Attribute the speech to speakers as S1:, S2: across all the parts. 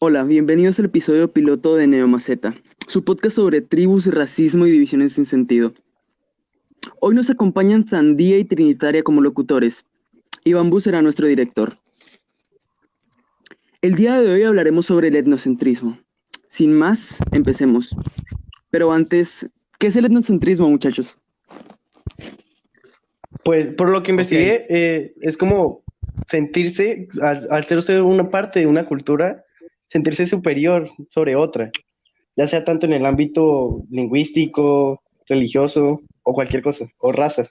S1: Hola, bienvenidos al episodio piloto de Neomaceta, su podcast sobre tribus, racismo y divisiones sin sentido. Hoy nos acompañan Sandía y Trinitaria como locutores, y Bambú será nuestro director. El día de hoy hablaremos sobre el etnocentrismo. Sin más, empecemos. Pero antes, ¿qué es el etnocentrismo, muchachos?
S2: Pues por lo que
S3: Ok,
S2: investigué, es como sentirse, al ser usted una parte de una cultura, sentirse superior sobre otra, ya sea tanto en el ámbito lingüístico, religioso o cualquier cosa, o raza.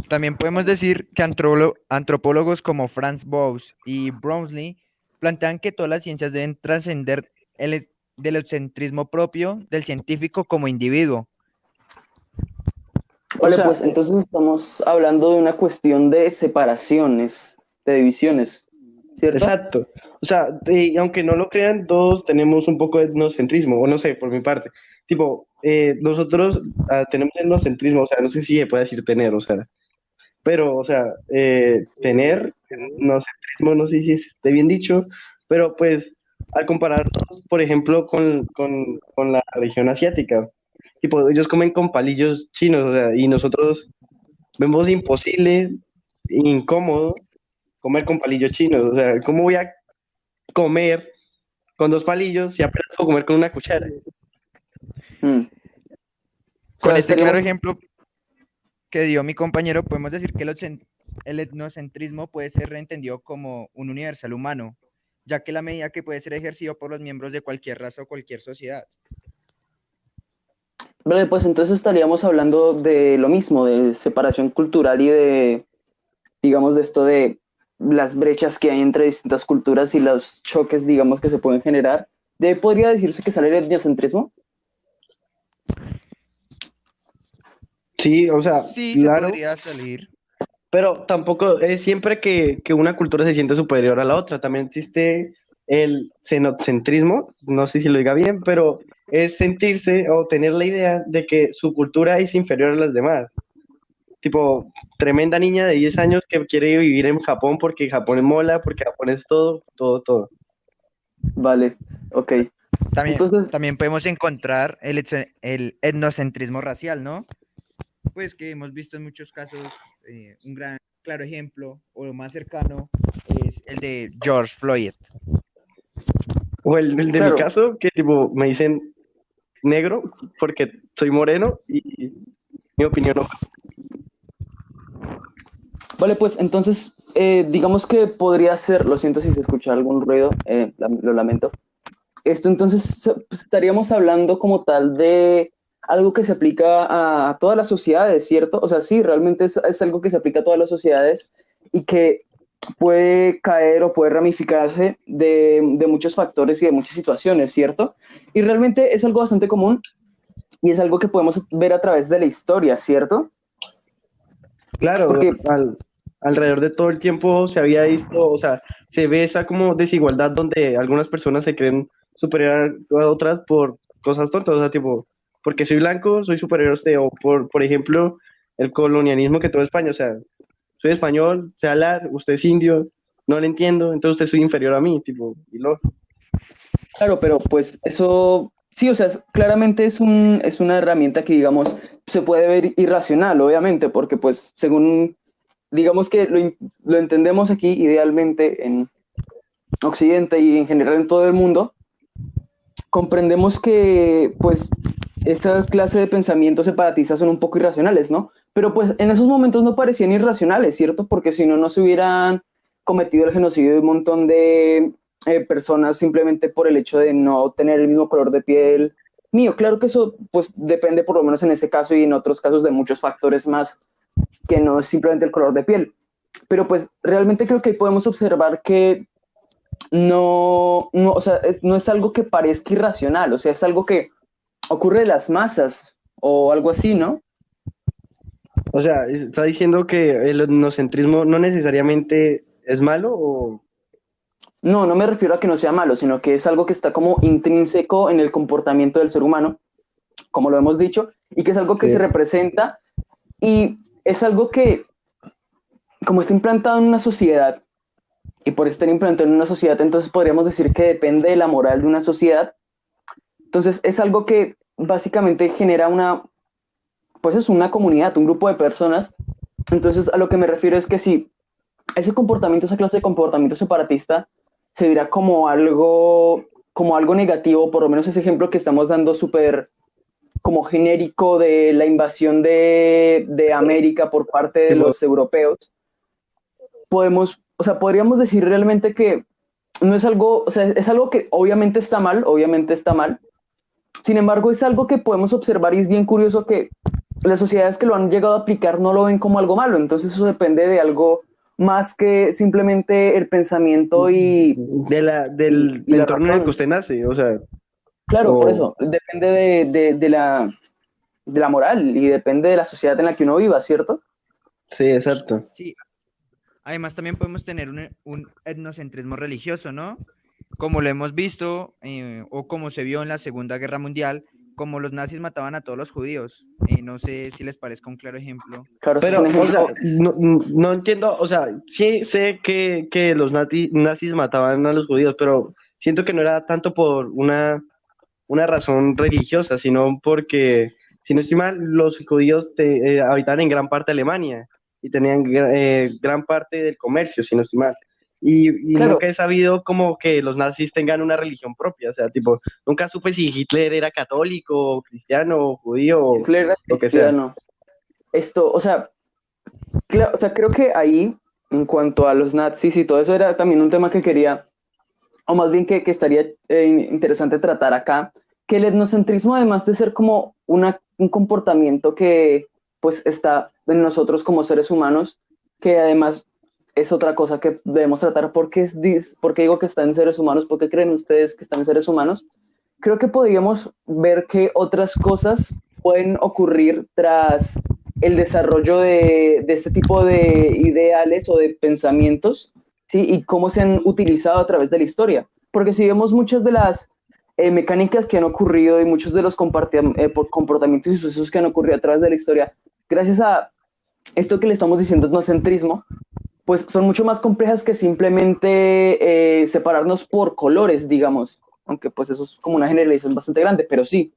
S3: también podemos decir que antropólogos como Franz Boas y Brownsly plantean que todas las ciencias deben trascender del egocentrismo propio del científico como individuo.
S2: O
S1: Vale,
S2: sea,
S1: pues entonces estamos hablando de una cuestión de separaciones, de divisiones, ¿cierto?
S2: exacto. O sea, aunque no lo crean, todos tenemos un poco de etnocentrismo, o no sé, por mi parte. Tipo, nosotros tenemos etnocentrismo, o sea, no sé si se puede decir tener, o sea. Pero, o sea, tener, no sé, no sé si esté bien dicho, pero pues al compararnos, por ejemplo, con la región asiática, tipo, ellos comen con palillos chinos, o sea, y nosotros vemos imposible, incómodo comer con palillos chinos, o sea, ¿cómo voy a comer con dos palillos si apenas puedo comer con una cuchara?
S1: Mm. O
S3: Con
S1: sea,
S3: este claro
S1: estaríamos.
S3: ejemplo que dio mi compañero, podemos decir que el etnocentrismo puede ser reentendido como un universal humano, ya que la medida que puede ser ejercido por los miembros de cualquier raza o cualquier sociedad.
S1: Vale, pues entonces estaríamos hablando de lo mismo, de separación cultural y de, digamos, de esto de las brechas que hay entre distintas culturas y los choques, digamos, que se pueden generar. ¿Podría decirse que sale el etnocentrismo?
S2: Sí, o sea,
S3: Sí, se
S2: claro.
S3: podría salir.
S2: Pero tampoco es siempre que una cultura se siente superior a la otra. También existe el xenocentrismo, no sé si lo diga bien, pero es sentirse o tener la idea de que su cultura es inferior a las demás. Tipo, tremenda niña de 10 años que quiere vivir en Japón porque Japón es mola, porque Japón es todo, todo, todo.
S1: Vale, ok.
S3: También,
S1: Entonces,
S3: también podemos encontrar el etnocentrismo racial, ¿no? Pues que hemos visto en muchos casos, un gran claro ejemplo o lo más cercano es el de George Floyd.
S2: O el de mi
S1: claro,
S2: caso, que tipo me dicen negro porque soy moreno y mi opinión no.
S1: vale, pues entonces, digamos que podría ser, lo siento si se escucha algún ruido, lo lamento. Esto entonces pues, estaríamos hablando como tal de algo que se aplica a todas las sociedades, ¿cierto? O sea, sí, realmente es algo que se aplica a todas las sociedades y que puede caer o puede ramificarse de muchos factores y de muchas situaciones, ¿cierto? Y realmente es algo bastante común y es algo que podemos ver a través de la historia, ¿cierto?
S2: Claro,
S1: Porque,
S2: alrededor de todo el tiempo se había visto, o sea, se ve esa como desigualdad donde algunas personas se creen superior a otras por cosas tontas, o sea, tipo, porque soy blanco, soy superior a usted, o por ejemplo, el colonialismo que tuvo España, o sea, soy español, sé hablar, usted es indio, no le entiendo, entonces usted soy inferior a mí, tipo, y lo.
S1: claro, pero pues eso, sí, o sea, claramente es una herramienta que, digamos, se puede ver irracional, obviamente, porque pues según, digamos que lo entendemos aquí idealmente en Occidente y en general en todo el mundo, comprendemos que pues esta clase de pensamientos separatistas son un poco irracionales, ¿no? Pero pues en esos momentos no parecían irracionales, ¿cierto? Porque si no, no se hubieran cometido el genocidio de un montón de personas simplemente por el hecho de no tener el mismo color de piel mío. Claro que eso pues depende por lo menos en ese caso y en otros casos de muchos factores más que no es simplemente el color de piel. Pero pues realmente creo que podemos observar que o sea, no es algo que parezca irracional, o sea, es algo que ocurre de las masas o algo así, ¿no?
S2: O sea, está diciendo que el etnocentrismo no necesariamente es malo, o
S1: No, no me refiero a que no sea malo, sino que es algo que está como intrínseco en el comportamiento del ser humano, como lo hemos dicho, y que es algo que se
S2: sí.
S1: representa y es algo que, como está implantado en una sociedad y por estar implementado en una sociedad, entonces podríamos decir que depende de la moral de una sociedad. Entonces es algo que básicamente genera pues es una comunidad, un grupo de personas. Entonces a lo que me refiero es que si ese comportamiento, esa clase de comportamiento separatista se dirá como algo negativo, por lo menos ese ejemplo que estamos dando súper como genérico de la invasión de América por parte de
S2: Tipo,
S1: los europeos, podríamos decir realmente que no es algo, o sea, es algo que obviamente está mal. Sin embargo, es algo que podemos observar y es bien curioso que las sociedades que lo han llegado a aplicar no lo ven como algo malo. Entonces eso depende de algo más que simplemente el pensamiento
S2: del
S1: y la
S2: entorno en el que
S1: razón.
S2: usted nace, o sea,
S1: Claro, por
S2: o
S1: eso, depende de la moral y depende de la sociedad en la que uno viva, ¿cierto?
S2: sí, exacto.
S3: Sí, además también podemos tener un etnocentrismo religioso, ¿no? Como lo hemos visto, o como se vio en la Segunda Guerra Mundial, como los nazis mataban a todos los judíos. No sé si les parezca un claro ejemplo.
S1: Claro, eso es un
S2: Pero, o sea,
S1: ejemplo.
S2: no entiendo, o sea, sí sé que los nazis mataban a los judíos, pero siento que no era tanto por una razón religiosa, sino porque, si no estoy mal, los judíos habitaban en gran parte de Alemania y tenían gran parte del comercio, si no estoy mal. Y
S1: Claro,
S2: nunca he sabido como que los nazis tengan una religión propia, o sea, tipo, nunca supe si Hitler era católico, cristiano, judío o
S1: Hitler era
S2: lo que sea.
S1: cristiano. Esto, o sea, creo que ahí, en cuanto a los nazis y todo eso, era también un tema que quería, o más bien que estaría interesante tratar acá, que el etnocentrismo, además de ser como un comportamiento que pues está en nosotros como seres humanos, que además es otra cosa que debemos tratar, ¿por qué digo que está en seres humanos? ¿Por qué creen ustedes que están en seres humanos? Creo que podríamos ver que otras cosas pueden ocurrir tras el desarrollo de este tipo de ideales o de pensamientos, ¿sí? Y cómo se han utilizado a través de la historia. Porque si vemos muchas de las mecánicas que han ocurrido y muchos de los comportamientos y sucesos que han ocurrido a través de la historia, gracias a esto que le estamos diciendo etnocentrismo, pues son mucho más complejas que simplemente separarnos por colores, digamos. Aunque pues eso es como una generalización bastante grande, pero sí.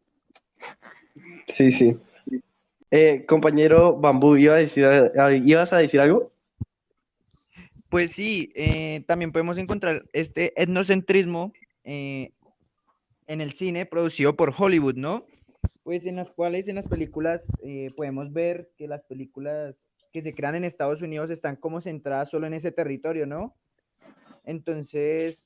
S2: Sí, sí. Compañero Bambú, ¿ibas a decir algo?
S3: Pues sí, también podemos encontrar este etnocentrismo eh, en el cine producido por Hollywood, ¿no? Pues en las cuales en las películas podemos ver que las películas que se crean en Estados Unidos están como centradas solo en ese territorio, ¿no? Entonces,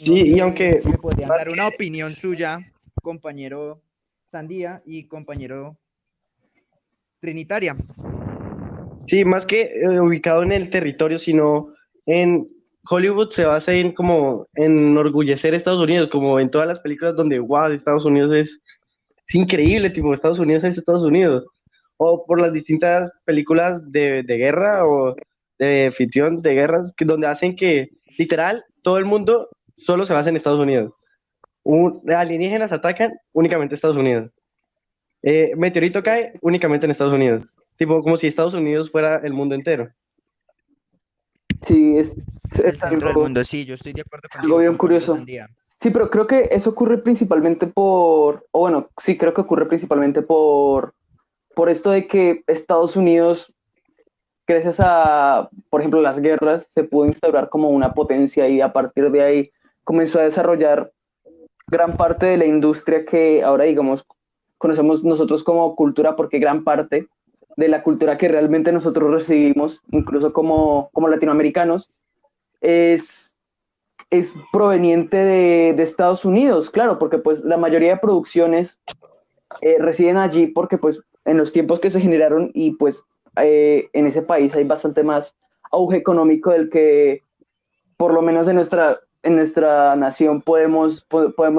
S3: no
S2: Sí, y
S3: sé
S2: aunque
S3: si me podrían dar una opinión suya, compañero Sandía y compañero Trinitaria.
S2: sí, más que ubicado en el territorio, sino en Hollywood se basa en como en enorgullecer a Estados Unidos, como en todas las películas donde, wow, Estados Unidos es increíble, tipo, Estados Unidos es Estados Unidos. O por las distintas películas de guerra o de ficción de guerras, donde hacen que literal todo el mundo solo se basa en Estados Unidos. Alienígenas atacan únicamente Estados Unidos. Meteorito cae únicamente en Estados Unidos. Tipo, como si Estados Unidos fuera el mundo entero.
S1: Sí, es
S3: El centro del
S1: algo,
S3: mundo, sí, yo estoy de acuerdo
S1: es algo
S3: contigo,
S1: bien
S3: compañero
S1: curioso.
S3: Sandía.
S1: Sí, pero creo que eso ocurre principalmente o bueno, sí, creo que ocurre principalmente por esto de que Estados Unidos, gracias a, por ejemplo, las guerras, se pudo instaurar como una potencia y a partir de ahí comenzó a desarrollar gran parte de la industria que ahora, digamos, conocemos nosotros como cultura, porque gran parte de la cultura que realmente nosotros recibimos, incluso como latinoamericanos, es, es proveniente de Estados Unidos, claro, porque pues la mayoría de producciones residen allí porque pues en los tiempos que se generaron y pues en ese país hay bastante más auge económico del que por lo menos en nuestra nación podemos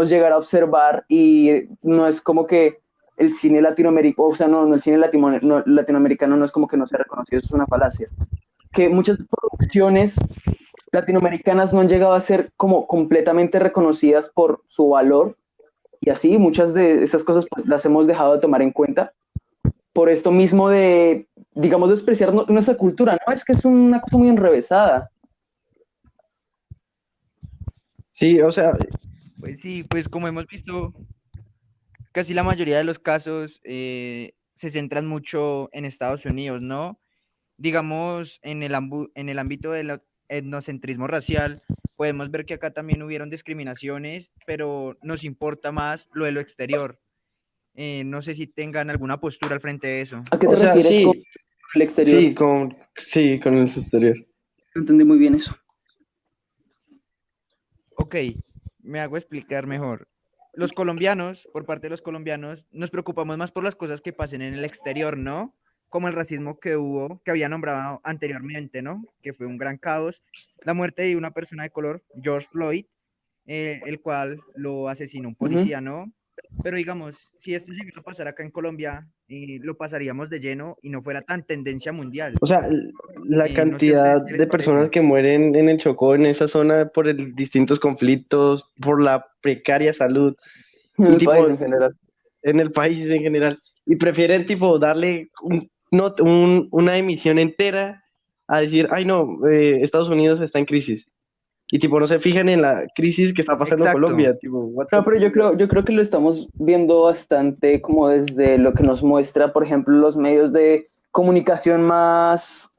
S1: llegar a observar y no es como que el cine latinoamericano, o sea, no, el cine latinoamericano no es como que no sea reconocido, eso es una falacia. Que muchas producciones latinoamericanas no han llegado a ser como completamente reconocidas por su valor y así muchas de esas cosas pues, las hemos dejado de tomar en cuenta por esto mismo de, digamos, despreciar nuestra cultura, ¿no? Es que es una cosa muy enrevesada.
S2: Sí, o sea,
S3: Pues sí, pues como hemos visto, casi la mayoría de los casos se centran mucho en Estados Unidos, ¿no? Digamos, en el ámbito del etnocentrismo racial, podemos ver que acá también hubieron discriminaciones, pero nos importa más lo de lo exterior. No sé si tengan alguna postura al frente de eso.
S1: ¿A qué te
S2: o sea,
S1: refieres con
S2: sí,
S1: el exterior?
S2: sí, con el exterior.
S1: No entendí muy bien eso.
S3: Ok, me hago explicar mejor. Los colombianos, por parte de los colombianos, nos preocupamos más por las cosas que pasen en el exterior, ¿no? Como el racismo que hubo, que había nombrado anteriormente, ¿no? Que fue un gran caos. La muerte de una persona de color, George Floyd, el cual lo asesinó un
S1: Ujú.
S3: policía, ¿no? Pero digamos, si esto llegara a pasar acá en Colombia, lo pasaríamos de lleno y no fuera tan tendencia mundial.
S2: O sea, la
S3: No sé a ustedes
S2: cantidad
S3: qué les
S2: de personas
S3: parece.
S2: que mueren en el Chocó, en esa zona, por distintos conflictos, por la precaria salud,
S1: En
S2: y
S1: el país
S2: tipo,
S1: en general.
S2: en el país en general, y prefieren tipo darle una emisión entera a decir, ay no, Estados Unidos está en crisis. Y tipo, no se fijan en la crisis que está pasando
S3: Exacto.
S2: Colombia, tipo, what the
S1: Claro, pero yo creo que lo estamos viendo bastante como desde lo que nos muestra, por ejemplo, los medios de comunicación más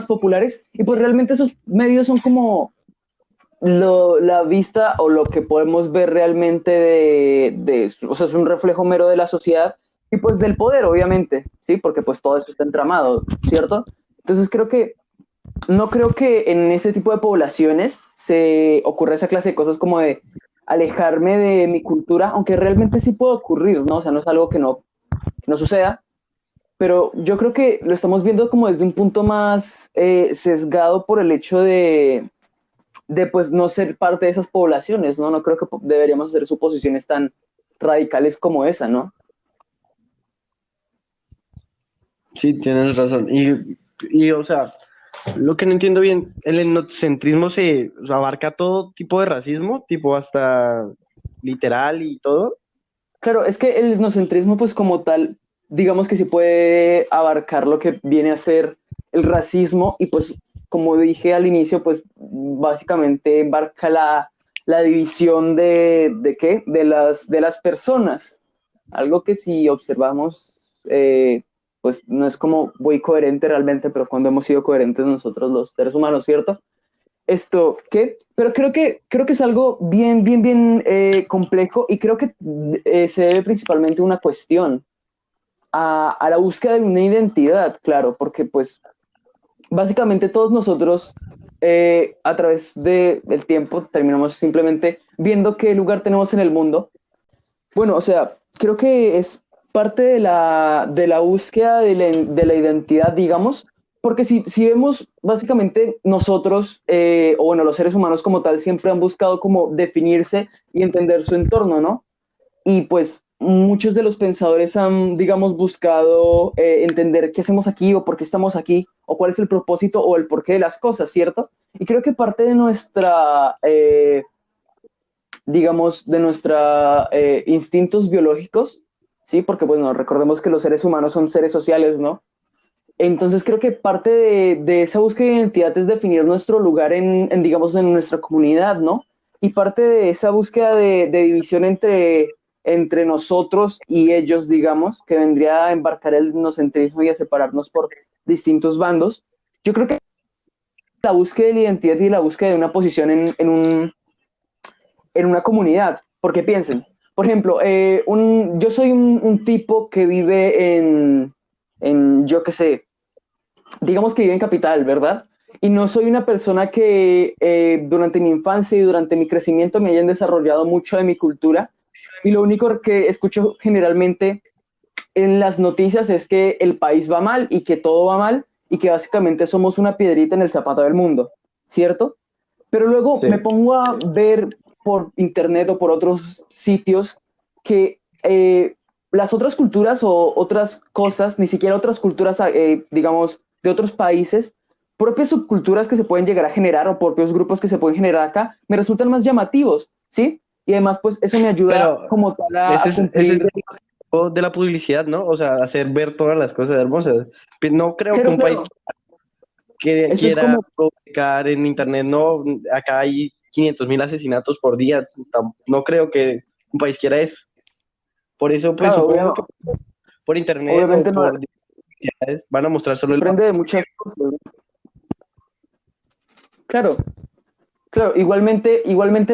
S1: populares. Y pues realmente esos medios son como la vista o lo que podemos ver realmente o sea, es un reflejo mero de la sociedad y pues del poder, obviamente, ¿sí? Porque pues todo eso está entramado, ¿cierto? Entonces no creo que en ese tipo de poblaciones se ocurra esa clase de cosas como de alejarme de mi cultura, aunque realmente sí puede ocurrir, ¿no? O sea, no es algo que no suceda, pero yo creo que lo estamos viendo como desde un punto más sesgado por el hecho de pues no ser parte de esas poblaciones, ¿no? No creo que deberíamos hacer suposiciones tan radicales como esa, ¿no?
S2: Sí, tienes razón. O sea, lo que no entiendo bien, el etnocentrismo o sea, abarca todo tipo de racismo, tipo hasta literal y todo.
S1: Claro, es que el etnocentrismo, pues como tal, digamos que sí puede abarcar lo que viene a ser el racismo y pues como dije al inicio, pues básicamente abarca la división ¿de qué? De las personas. Algo que si observamos, pues no es como muy coherente realmente, pero cuando hemos sido coherentes nosotros los seres humanos, ¿cierto? Esto, ¿qué? Pero creo que es algo bien, bien, bien complejo y creo que se debe principalmente a una cuestión, a la búsqueda de una identidad, claro, porque pues básicamente todos nosotros a través del tiempo terminamos simplemente viendo qué lugar tenemos en el mundo. Bueno, o sea, creo que es parte de la búsqueda de la identidad, digamos, porque si vemos, básicamente nosotros, o bueno, los seres humanos como tal, siempre han buscado como definirse y entender su entorno, ¿no? Y pues muchos de los pensadores han, digamos, buscado entender qué hacemos aquí o por qué estamos aquí, o cuál es el propósito o el porqué de las cosas, ¿cierto? Y creo que parte de nuestra digamos, de nuestros instintos biológicos, ¿sí? Porque, bueno, recordemos que los seres humanos son seres sociales, ¿no? Entonces creo que parte de esa búsqueda de identidad es definir nuestro lugar digamos, en nuestra comunidad, ¿no? Y parte de esa búsqueda de división entre nosotros y ellos, digamos, que vendría a embarcar el etnocentrismo y a separarnos por distintos bandos, yo creo que la búsqueda de la identidad y la búsqueda de una posición en una comunidad, porque piensen, por ejemplo, yo soy un tipo que vive yo qué sé, digamos que vive en capital, ¿verdad? Y no soy una persona que durante mi infancia y durante mi crecimiento me hayan desarrollado mucho de mi cultura. Y lo único que escucho generalmente en las noticias es que el país va mal y que todo va mal y que básicamente somos una piedrita en el zapato del mundo, ¿cierto? Pero luego me
S2: Sí.
S1: pongo a ver por internet o por otros sitios que las otras culturas o otras cosas, ni siquiera otras culturas, digamos, de otros países, propias subculturas que se pueden llegar a generar o propios grupos que se pueden generar acá, me resultan más llamativos, ¿sí? Y además, pues eso me ayuda
S2: Pero
S1: como tal a
S2: ese es
S1: cumplir.
S2: el tipo de la publicidad, ¿no? O sea, hacer ver todas las cosas hermosas. No creo que
S1: Claro,
S2: un país
S1: claro, eso es
S2: quiera
S1: como,
S2: publicar en internet, no, acá hay 500.000 asesinatos por día. No creo que un país quiera eso. Por eso, pues
S1: Claro,
S2: supongo que por internet o
S1: obviamente no
S2: por actividades van a mostrar solo el más.
S1: desprende de muchas cosas. Claro, claro, igualmente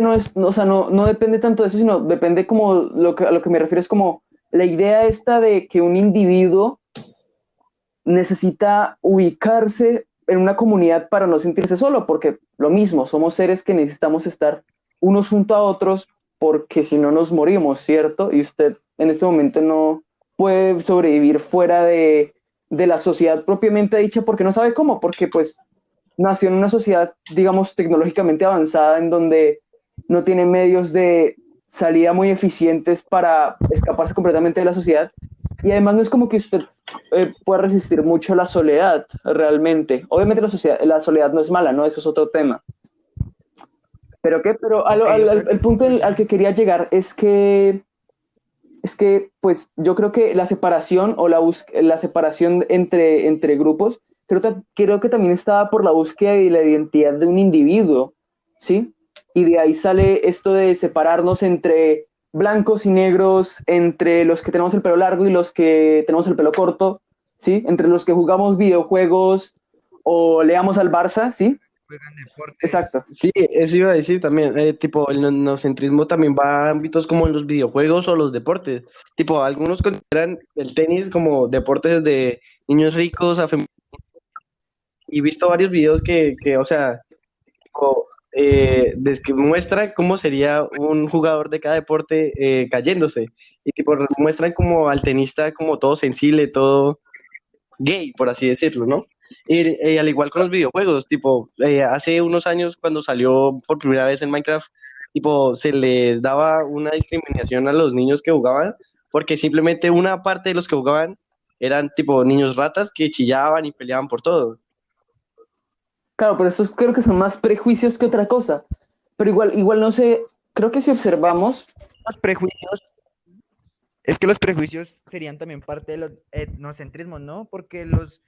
S1: no es, o sea, no depende tanto de eso, sino depende como a lo que me refiero es como la idea esta de que un individuo necesita ubicarse en una comunidad para no sentirse solo, porque lo mismo, somos seres que necesitamos estar unos junto a otros porque si no nos morimos, ¿cierto? Y usted en este momento no puede sobrevivir fuera de la sociedad propiamente dicha porque no sabe cómo, porque pues nació en una sociedad, digamos, tecnológicamente avanzada en donde no tiene medios de salida muy eficientes para escaparse completamente de la sociedad. Y además no es como que usted pueda resistir mucho la soledad, realmente. Obviamente la soledad no es mala, ¿no? Eso es otro tema. ¿Pero qué? Pero
S3: Ok, o sea que
S1: el punto al que quería llegar es que, pues, yo creo que la separación o la separación entre grupos, creo que también estaba por la búsqueda de la identidad de un individuo, ¿sí? Y de ahí sale esto de separarnos entre blancos y negros, entre los que tenemos el pelo largo y los que tenemos el pelo corto, ¿sí? Entre los que jugamos videojuegos o leamos al Barça, ¿sí?
S3: juegan deportes.
S1: Exacto.
S2: Sí, eso iba a decir también, tipo, el neocentrismo también va a ámbitos como los videojuegos o los deportes. Tipo, algunos consideran el tenis como deportes de niños ricos y he visto varios videos o sea, que muestra cómo sería un jugador de cada deporte cayéndose. Y tipo, muestran como al tenista como todo sensible, todo gay, por así decirlo, ¿no? Y al igual con los videojuegos, tipo, hace unos años cuando salió por primera vez en Minecraft, tipo, se les daba una discriminación a los niños que jugaban, porque simplemente una parte de los que jugaban eran tipo niños ratas que chillaban y peleaban por todo.
S1: Claro, pero estos creo que son más prejuicios que otra cosa. Pero igual no sé, creo que si observamos,
S3: Los prejuicios, es que los prejuicios serían también parte de los etnocentrismos, ¿no? Porque los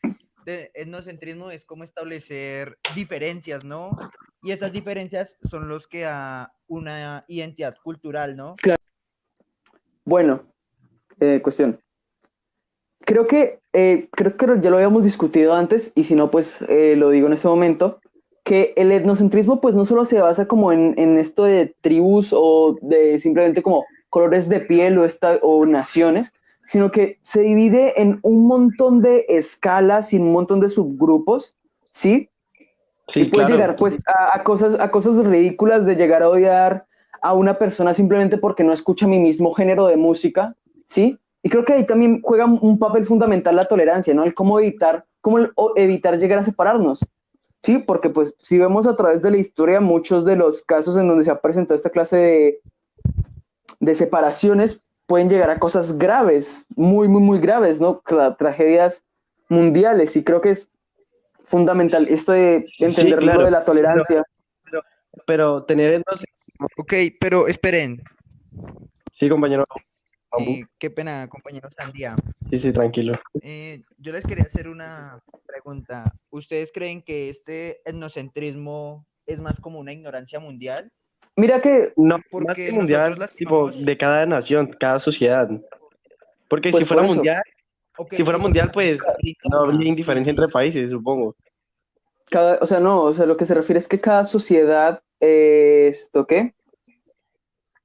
S3: de etnocentrismo es como establecer diferencias, ¿no? Y esas diferencias son los que da una identidad cultural, ¿no?
S1: bueno, cuestión. Creo que ya lo habíamos discutido antes, y si no, pues lo digo en este momento, que el etnocentrismo pues no solo se basa como en esto de tribus o de simplemente como colores de piel o naciones, sino que se divide en un montón de escalas y un montón de subgrupos, ¿sí? Y
S2: Sí,
S1: puede
S2: claro.
S1: llegar pues a cosas ridículas de llegar a odiar a una persona simplemente porque no escucha mi mismo género de música, ¿sí? Y creo que ahí también juega un papel fundamental la tolerancia, ¿no? El evitar llegar a separarnos, ¿sí? Porque pues si vemos a través de la historia muchos de los casos en donde se ha presentado esta clase de separaciones pueden llegar a cosas graves, muy graves, ¿no? Tragedias mundiales, y creo que es fundamental esto de
S2: Sí,
S1: entender lo
S2: claro.
S1: de la tolerancia.
S2: Pero, pero tener entonces,
S3: Ok, pero esperen.
S2: sí, compañero Bambú.
S3: Qué pena, compañero Sandía.
S2: Sí, sí, tranquilo.
S3: Yo les quería hacer una pregunta. ¿Ustedes creen que este etnocentrismo es más como una ignorancia mundial?
S1: Mira que,
S2: No, más que
S3: Porque nosotros
S2: mundial, tipo
S3: lastimamos,
S2: de cada nación, cada sociedad. Porque
S1: pues por eso,
S3: ok,
S2: si fuera
S3: sí, porque
S2: mundial, pues no habría
S3: sí,
S2: indiferencia
S3: sí.
S2: entre países, supongo.
S1: o sea, no, o sea, lo que se refiere es que cada sociedad, ¿esto qué?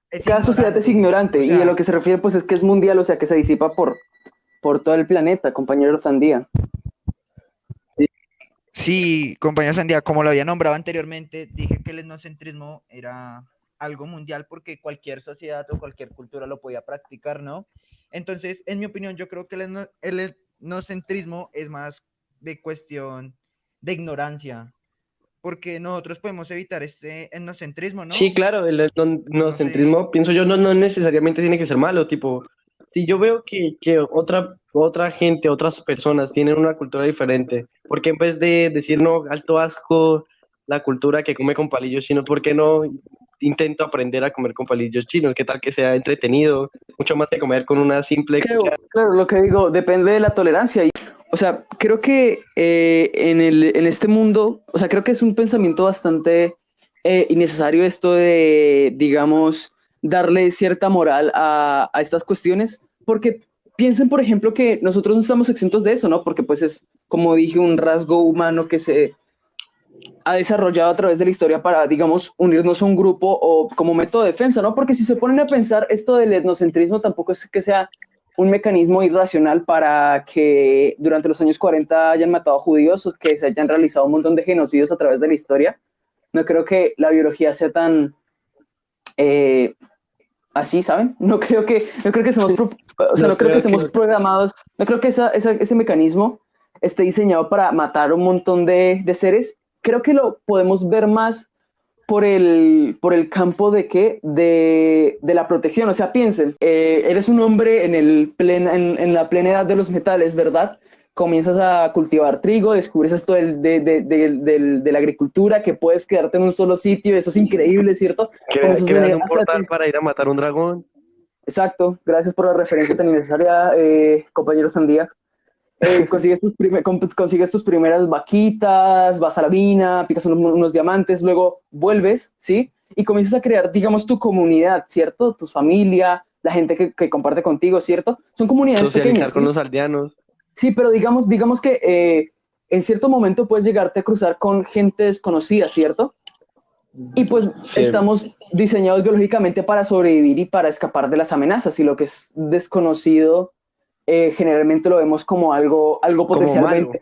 S3: Es
S1: Cada sociedad es
S3: ignorante, o
S1: ignorante, y de lo
S3: sea,
S1: que se refiere pues es que es mundial, o sea, que se disipa por todo el planeta, compañero Sandía.
S3: sí, compañero Sandía, como lo había nombrado anteriormente, dije que el etnocentrismo era algo mundial porque cualquier sociedad o cualquier cultura lo podía practicar, ¿no? Entonces, en mi opinión, yo creo que el etnocentrismo es más de cuestión de ignorancia, porque nosotros podemos evitar este etnocentrismo,
S2: Sí,
S3: ¿no?
S2: claro, el
S3: No sé,
S2: etnocentrismo, pienso yo, no necesariamente tiene que ser malo, tipo, si yo veo que otra gente, otras personas tienen una cultura diferente, ¿por qué en vez de decir no, alto asco la cultura que come con palillos chinos, por qué no intento aprender a comer con palillos chinos? ¿Qué tal que sea entretenido? Mucho más que comer con una simple
S1: Claro,
S2: cuchara.
S1: claro, lo que digo, depende de la tolerancia. O sea, creo que en este mundo, o sea, creo que es un pensamiento bastante innecesario esto de, digamos, darle cierta moral a estas cuestiones, porque piensen, por ejemplo, que nosotros no estamos exentos de eso, ¿no? Porque pues es, como dije, un rasgo humano que se ha desarrollado a través de la historia para, digamos, unirnos a un grupo o como método de defensa, ¿no? Porque si se ponen a pensar, esto del etnocentrismo tampoco es que sea un mecanismo irracional para que durante los años 40 hayan matado a judíos o que se hayan realizado un montón de genocidios a través de la historia. No creo que la biología sea tan eh, así, ¿saben? No creo que estemos, o sea,
S2: No
S1: no creo que
S2: creo que...
S1: estemos programados, no creo que ese mecanismo esté diseñado para matar un montón de seres. Creo que lo podemos ver más por el campo de qué, de la protección. O sea, piensen, eres un hombre en la plena edad de los metales, ¿verdad? Comienzas a cultivar trigo, descubres esto de la agricultura, que puedes quedarte en un solo sitio, eso es increíble, ¿cierto? Comienzas a
S2: Creas
S1: tener
S2: un
S1: hasta
S2: portal para ir a matar un dragón.
S1: Exacto, gracias por la referencia tan innecesaria, compañero Sandía. Consigues tus primeras vaquitas, vas a la mina, picas unos diamantes, luego vuelves, ¿sí? Y comienzas a crear, digamos, tu comunidad, ¿cierto? Tu familia, la gente que comparte contigo, ¿cierto? Son comunidades
S2: Socializar
S1: pequeñas,
S2: con
S1: ¿sí?
S2: los aldeanos.
S1: Sí, pero digamos que en cierto momento puedes llegarte a cruzar con gente desconocida, ¿cierto? Y pues
S2: Sí.
S1: estamos diseñados biológicamente para sobrevivir y para escapar de las amenazas, y lo que es desconocido generalmente lo vemos como algo
S2: Como malo.
S1: potencialmente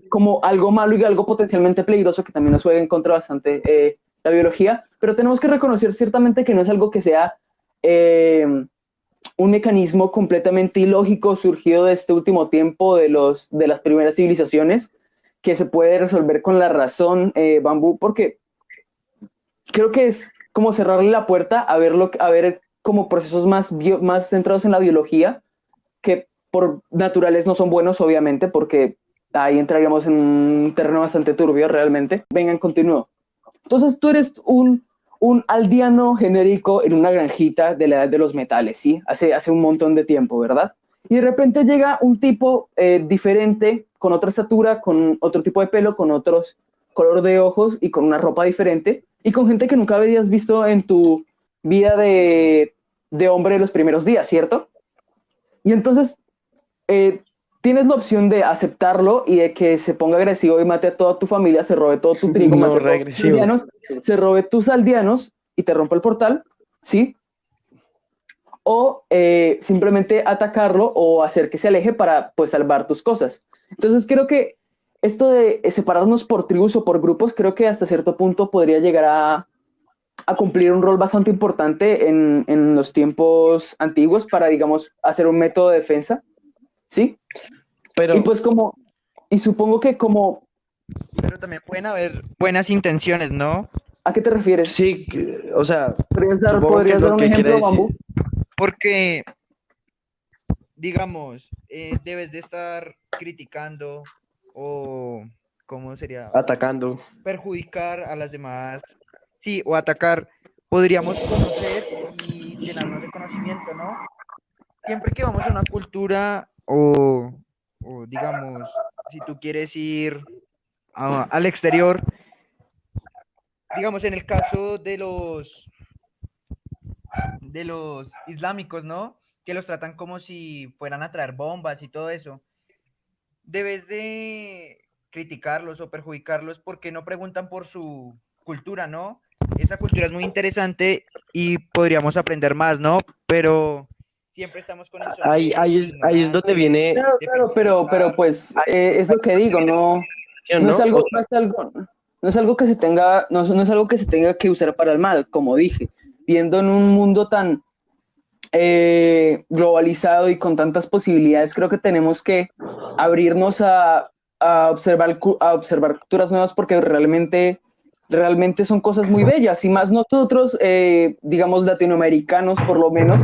S1: como algo malo y algo potencialmente peligroso, que también nos juega en contra bastante la biología, pero tenemos que reconocer ciertamente que no es algo que sea eh, un mecanismo completamente ilógico surgido de este último tiempo de las primeras civilizaciones, que se puede resolver con la razón, Bambú, porque creo que es como cerrarle la puerta a ver como procesos más centrados en la biología, que por naturaleza no son buenos, obviamente, porque ahí entraríamos en un terreno bastante turbio realmente. Vengan, continúo. Entonces tú eres un aldeano genérico en una granjita de la edad de los metales, ¿sí? Hace un montón de tiempo, ¿verdad? Y de repente llega un tipo diferente, con otra estatura, con otro tipo de pelo, con otros color de ojos y con una ropa diferente, y con gente que nunca habías visto en tu vida de hombre de los primeros días, ¿cierto? Y entonces eh, tienes la opción de aceptarlo y de que se ponga agresivo y mate a toda tu familia, se robe todo tu trigo,
S2: No,
S1: mate a todos tus
S2: regresivo.
S1: aldeanos, se robe tus aldeanos y te rompa el portal, ¿sí? O simplemente atacarlo o hacer que se aleje para pues salvar tus cosas. Entonces creo que esto de separarnos por tribus o por grupos, creo que hasta cierto punto podría llegar a cumplir un rol bastante importante en los tiempos antiguos para, digamos, hacer un método de defensa, ¿sí? Y
S2: Pero
S1: pues y supongo que
S3: Pero también pueden haber buenas intenciones, ¿no?
S1: ¿a qué te refieres?
S2: sí, o sea, supongo que
S1: ¿Podrías dar
S2: lo
S1: un
S2: que quiere
S1: ejemplo,
S2: decir,
S1: Bambú?
S3: Porque, digamos, debes de estar criticando o, ¿cómo sería?
S2: atacando.
S3: Perjudicar a las demás, sí, o atacar. Podríamos conocer y llenarnos de conocimiento, ¿no? Siempre que vamos a una cultura o digamos, si tú quieres ir al exterior, digamos, en el caso de los islámicos, ¿no? Que los tratan como si fueran a traer bombas y todo eso. Debes de criticarlos o perjudicarlos porque no preguntan por su cultura, ¿no? Esa cultura es muy interesante y podríamos aprender más, ¿no? Pero siempre estamos con el sombrero de
S2: Ahí es donde
S3: ignorantes,
S2: viene
S1: Claro,
S3: de
S1: claro, pero
S3: perjudicar.
S1: pues es lo que digo, no es
S2: ¿no? O
S1: algo,
S2: sea,
S1: no es algo que se tenga, no es algo que se tenga que usar para el mal, como dije, viendo en un mundo tan globalizado y con tantas posibilidades, creo que tenemos que abrirnos a observar culturas nuevas porque realmente son cosas muy bellas y más nosotros, digamos latinoamericanos por lo menos,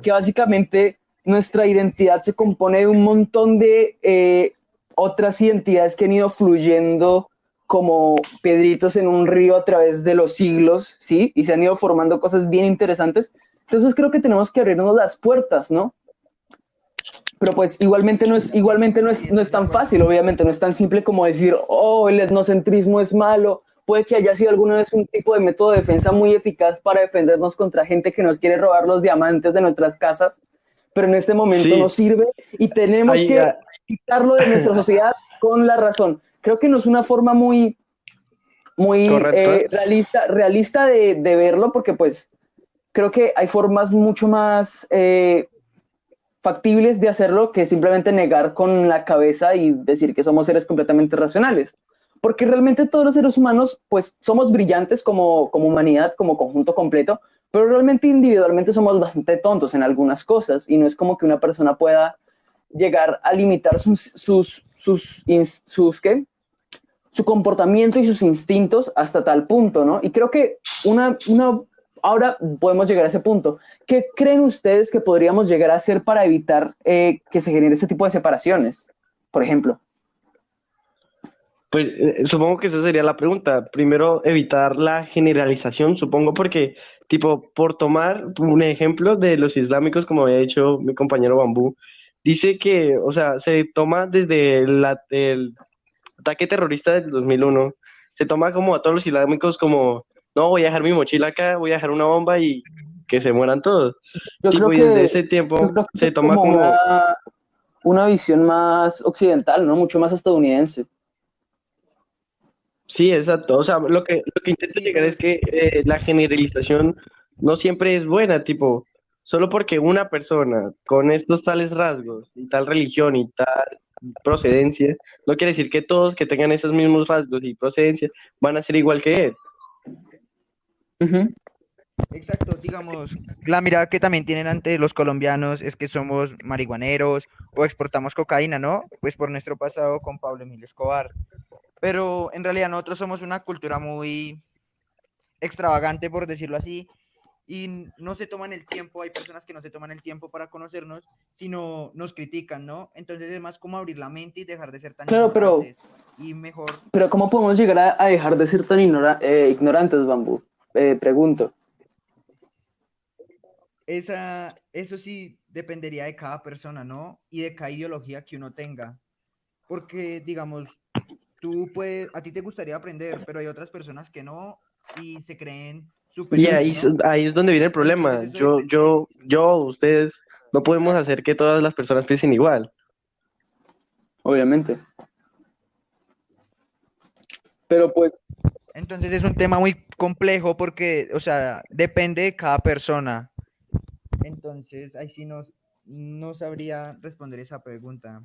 S1: que básicamente nuestra identidad se compone de un montón de otras identidades que han ido fluyendo como pedritos en un río a través de los siglos, ¿sí? Y se han ido formando cosas bien interesantes. Entonces creo que tenemos que abrirnos las puertas, ¿no? Pero pues igualmente no es tan fácil, obviamente, no es tan simple como decir, oh, el etnocentrismo es malo puede que haya sido alguna vez un tipo de método de defensa muy eficaz para defendernos contra gente que nos quiere robar los diamantes de nuestras casas, pero en este momento no
S2: Sí,
S1: sirve y tenemos
S2: ahí,
S1: que quitarlo de nuestra sociedad con la razón. Creo que no es una forma muy
S2: correcto.
S1: realista de verlo, porque pues creo que hay formas mucho más factibles de hacerlo que simplemente negar con la cabeza y decir que somos seres completamente racionales. Porque realmente todos los seres humanos, pues somos brillantes como humanidad, como conjunto completo, pero realmente individualmente somos bastante tontos en algunas cosas y no es como que una persona pueda llegar a limitar ¿qué? Su comportamiento y sus instintos hasta tal punto, ¿no? Y creo que ahora podemos llegar a ese punto. ¿Qué creen ustedes que podríamos llegar a hacer para evitar que se genere este tipo de separaciones, por ejemplo?
S2: Pues supongo que esa sería la pregunta. Primero, evitar la generalización, supongo, porque, tipo, por tomar un ejemplo de los islámicos, como había dicho mi compañero Bambú, dice que, o sea, se toma desde el ataque terrorista del 2001, se toma como a todos los islámicos como, no, voy a dejar mi mochila acá, voy a dejar una bomba y que se mueran todos.
S1: Yo creo
S2: Tipo, y desde
S1: que,
S2: ese
S1: yo
S2: tiempo
S1: creo que eso
S2: se
S1: es
S2: toma
S1: como
S2: como,
S1: una visión más occidental, ¿no? Mucho más estadounidense.
S2: sí, exacto. O sea, lo que intento
S3: Sí,
S2: llegar
S3: pero
S2: es que la generalización no siempre es buena, tipo, solo porque una persona con estos tales rasgos y tal religión y tal procedencia, no quiere decir que todos que tengan esos mismos rasgos y procedencia van a ser igual que él.
S1: Ujú.
S3: exacto, digamos, la mirada que también tienen ante los colombianos es que somos marihuaneros o exportamos cocaína, ¿no? Pues por nuestro pasado con Pablo Emilio Escobar. Pero en realidad nosotros somos una cultura muy extravagante, por decirlo así, y no se toman el tiempo, hay personas que no se toman el tiempo para conocernos, sino nos critican, ¿no? Entonces es más como abrir la mente y dejar de ser tan
S1: Claro,
S3: ignorantes y mejor,
S1: pero ¿cómo podemos llegar a dejar de ser tan ignorantes, Bambú? Pregunto.
S3: eso sí dependería de cada persona, ¿no? Y de cada ideología que uno tenga, porque digamos, a ti te gustaría aprender, pero hay otras personas que no y se creen
S2: Y
S3: superiores, ¿no?
S2: ahí es donde viene el
S3: Entonces
S2: problema.
S3: eso depende,
S2: Ustedes, no podemos hacer que todas las personas piensen igual.
S1: Obviamente. Pero pues,
S3: entonces es un tema muy complejo porque, o sea, depende de cada persona. Entonces, ahí sí no sabría responder esa pregunta,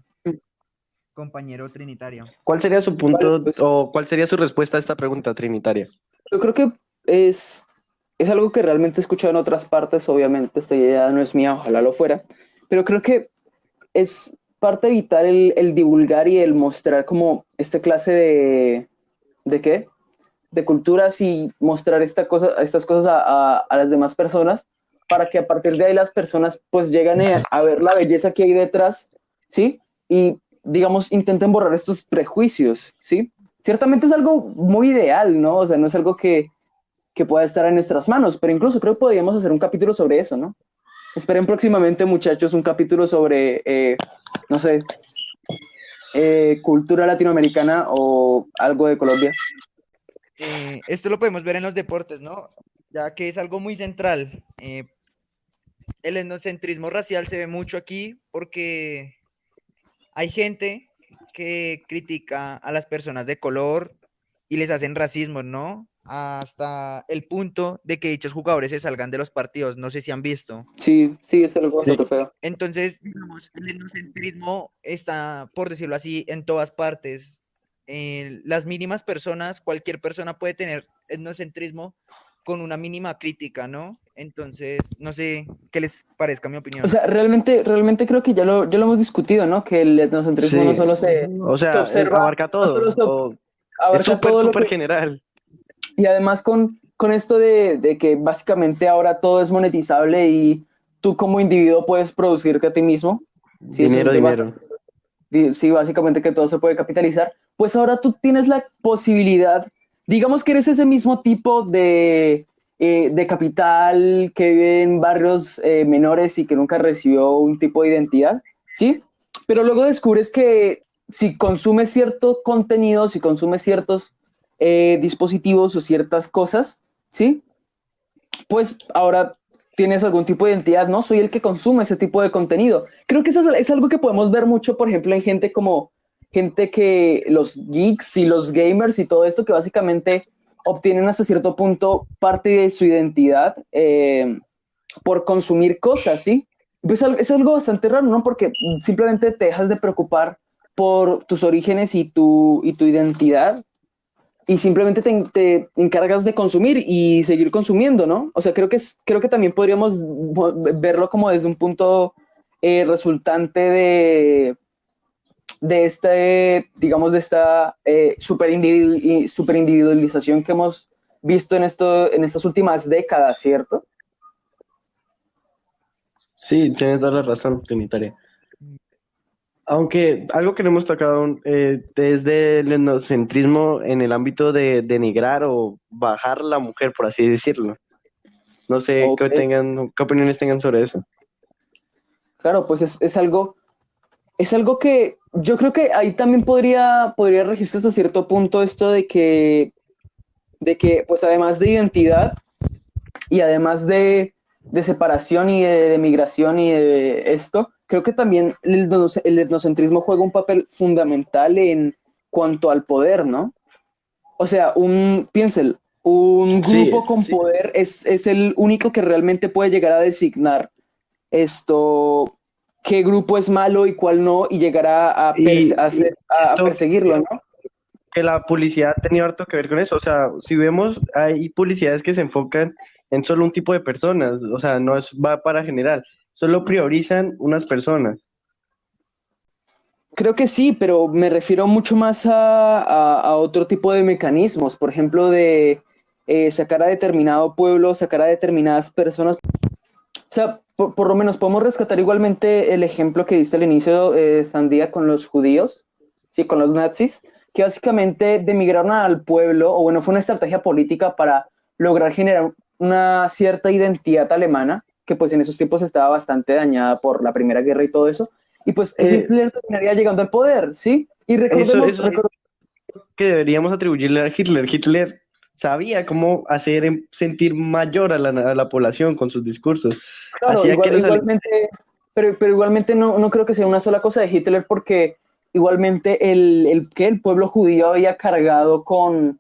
S3: compañero trinitario.
S2: ¿Cuál sería su
S1: vale,
S2: punto
S1: pues
S2: o cuál sería su respuesta a esta pregunta trinitaria?
S1: yo creo que es, es algo que realmente he escuchado en otras partes, obviamente, esta idea no es mía, ojalá lo fuera, pero creo que es parte de evitar el divulgar y el mostrar como esta clase ¿de qué? De culturas y mostrar estas cosas a las demás personas para que a partir de ahí las personas pues lleguen a ver la belleza que hay detrás, ¿sí? Y digamos, intenten borrar estos prejuicios, ¿sí? Ciertamente es algo muy ideal, ¿no? O sea, no es algo que pueda estar en nuestras manos, pero incluso creo que podríamos hacer un capítulo sobre eso, ¿no? Esperen próximamente, muchachos, un capítulo sobre, no sé, cultura latinoamericana o algo de Colombia.
S3: Esto lo podemos ver en los deportes, ¿no? Ya que es algo muy central. El etnocentrismo racial se ve mucho aquí porque hay gente que critica a las personas de color y les hacen racismo, ¿no? Hasta el punto de que dichos jugadores se salgan de los partidos. No sé si han visto.
S1: Sí, sí, es algo
S2: Sí.
S1: bastante feo.
S3: Entonces, digamos, el etnocentrismo está, por decirlo así, en todas partes. Las mínimas personas, cualquier persona puede tener etnocentrismo con una mínima crítica, ¿no? Entonces, no sé qué les parezca mi
S1: O
S3: opinión.
S1: sea, realmente creo que ya lo hemos discutido, ¿no? Que el etnocentrismo no
S2: Sí,
S1: solo
S2: o
S1: se
S2: sea,
S1: observa,
S2: abarca
S1: no solo
S2: todo, o es
S1: abarca
S2: súper,
S1: todo lo
S2: súper
S1: que...
S2: general.
S1: Y además con esto de que básicamente ahora todo es monetizable y tú como individuo puedes producirte a ti mismo, sí, eso
S2: Dinero,
S1: de
S2: dinero.
S1: sí, básicamente que todo se puede capitalizar, pues ahora tú tienes la posibilidad, digamos que eres ese mismo tipo de capital que vive en barrios menores y que nunca recibió un tipo de identidad, ¿sí? Pero luego descubres que si consumes cierto contenido, si consumes ciertos dispositivos o ciertas cosas, ¿sí? Pues ahora tienes algún tipo de identidad, ¿no? Soy el que consume ese tipo de contenido. Creo que eso es algo que podemos ver mucho, por ejemplo, en gente como gente que los geeks y los gamers y todo esto que básicamente obtienen hasta cierto punto parte de su identidad por consumir cosas, ¿sí? Pues es algo bastante raro, ¿no? Porque simplemente te dejas de preocupar por tus orígenes y tu identidad y simplemente te encargas de consumir y seguir consumiendo, ¿no? O sea, creo que también podríamos verlo como desde un punto resultante de este, digamos, de esta super individualización que hemos visto en estas últimas décadas, ¿cierto?
S2: Sí, tienes toda la razón, Trinitaria. Aunque algo que no hemos tocado desde el etnocentrismo en el ámbito de denigrar o bajar la mujer, por así decirlo. No sé
S1: Ok,
S2: qué opiniones tengan sobre eso.
S1: claro, pues es algo que yo creo que ahí también podría regirse hasta cierto punto esto de que pues además de identidad y además de separación de migración y de esto, creo que también el etnocentrismo juega un papel fundamental en cuanto al poder, ¿no? O sea, piénselo, un
S2: Sí,
S1: grupo con poder es el único que realmente puede llegar a designar esto, qué grupo es malo y cuál no, y llegar
S2: y
S1: a
S2: siento
S1: perseguirlo, ¿no?
S2: que la publicidad ha tenido harto que ver con eso. O sea, si vemos, hay publicidades que se enfocan en solo un tipo de personas. O sea, no es, va para general. Solo priorizan unas personas.
S1: Creo que sí, pero me refiero mucho más a otro tipo de mecanismos, por ejemplo, de sacar a determinado pueblo, sacar a determinadas personas. O sea, por lo menos podemos rescatar igualmente el ejemplo que diste al inicio, Zandía, con los judíos, sí, con los nazis, que básicamente demigraron al pueblo, o bueno, fue una estrategia política para lograr generar una cierta identidad alemana, que pues en esos tiempos estaba bastante dañada por la Primera Guerra y todo eso, y pues
S2: Eh,
S1: Hitler terminaría llegando al poder, ¿sí? Y
S2: eso es que deberíamos atribuirle a Hitler. Hitler sabía cómo hacer sentir mayor a a la población con sus discursos.
S1: claro,
S2: Hacía que los alemanes...
S1: igualmente, pero igualmente no creo que sea una sola cosa de Hitler porque igualmente el pueblo judío había cargado con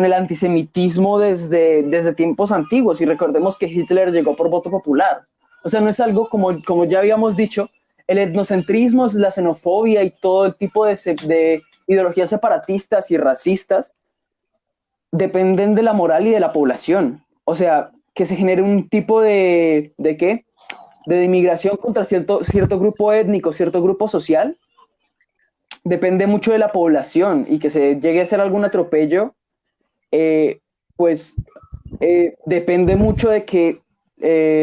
S1: el antisemitismo desde tiempos antiguos y recordemos que Hitler llegó por voto popular. O sea, no es algo como ya habíamos dicho, el etnocentrismo, la xenofobia y todo el tipo de ideologías separatistas y racistas dependen de la moral y de la población. O sea, que se genere un tipo ¿de qué? De inmigración contra cierto grupo étnico, cierto grupo social, depende mucho de la población y que se llegue a hacer algún atropello, eh, pues depende mucho de que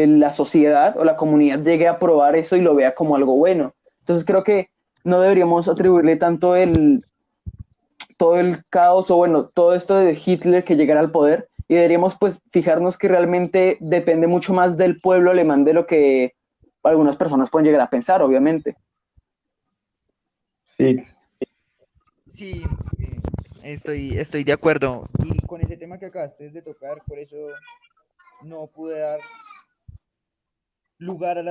S1: la sociedad o la comunidad llegue a aprobar eso y lo vea como algo bueno. Entonces creo que no deberíamos atribuirle tanto todo el caos o bueno, todo esto de Hitler que llegara al poder y deberíamos pues fijarnos que realmente depende mucho más del pueblo alemán de lo que algunas personas pueden llegar a pensar, obviamente.
S2: Sí,
S3: Sí, estoy de acuerdo. Y con ese tema que acabaste de tocar, por eso no pude dar lugar a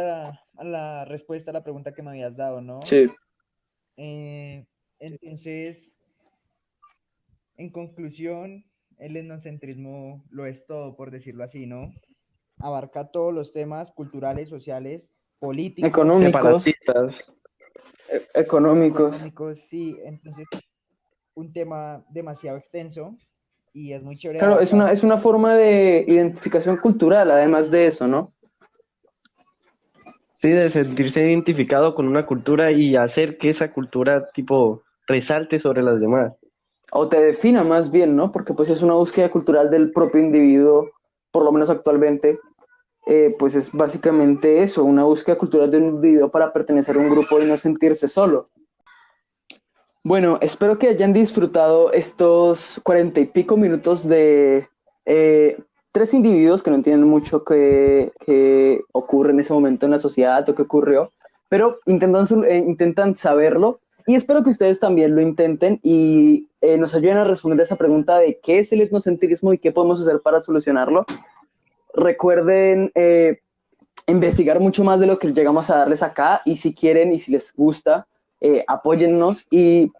S3: la respuesta a la pregunta que me habías dado, ¿no?
S1: Sí.
S3: Entonces, en conclusión, el etnocentrismo lo es todo, por decirlo así, ¿no? Abarca todos los temas culturales, sociales, políticos,
S1: Económicos,
S2: separatistas.
S1: económicos.
S3: económicos, sí. Entonces, un tema demasiado extenso y es muy chévere
S1: Claro,
S3: abarcarlo.
S1: es una forma de identificación cultural, además de eso, ¿no?
S2: Sí, de sentirse identificado con una cultura y hacer que esa cultura, tipo, resalte sobre las demás.
S1: O te defina más bien, ¿no? Porque pues es una búsqueda cultural del propio individuo, por lo menos actualmente, pues es básicamente eso, una búsqueda cultural de un individuo para pertenecer a un grupo y no sentirse solo. Bueno, espero que hayan disfrutado estos 40 y pico minutos de tres individuos que no entienden mucho qué ocurre en ese momento en la sociedad o qué ocurrió, pero intentan saberlo y espero que ustedes también lo intenten y nos ayuden a responder esa pregunta de qué es el etnocentrismo y qué podemos hacer para solucionarlo. Recuerden investigar mucho más de lo que llegamos a darles acá y si quieren y si les gusta, apóyennos y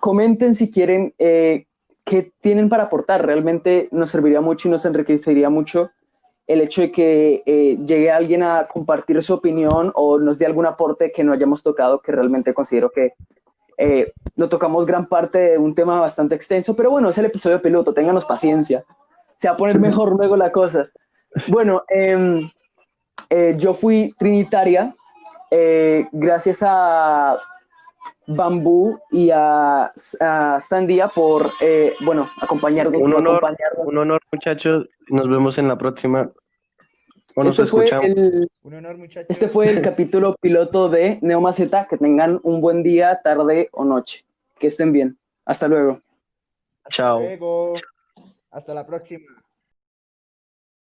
S1: comenten si quieren qué tienen para aportar. Realmente nos serviría mucho y nos enriquecería mucho el hecho de que llegue alguien a compartir su opinión o nos dé algún aporte que no hayamos tocado, que realmente considero que no tocamos gran parte de un tema bastante extenso, pero bueno, es el episodio piloto, ténganos paciencia. Se va a poner mejor luego la cosa. Bueno, yo fui trinitaria gracias a Bambú y a Sandia por, acompañarnos.
S2: Un honor, muchachos. Nos vemos en la próxima. O nos
S1: Este fue
S2: escuchamos.
S3: Un honor, muchachos.
S1: Este fue el capítulo piloto de Neomaceta. Que tengan un buen día, tarde o noche. Que estén bien. Hasta luego.
S2: Chao.
S3: Luego. Hasta la próxima.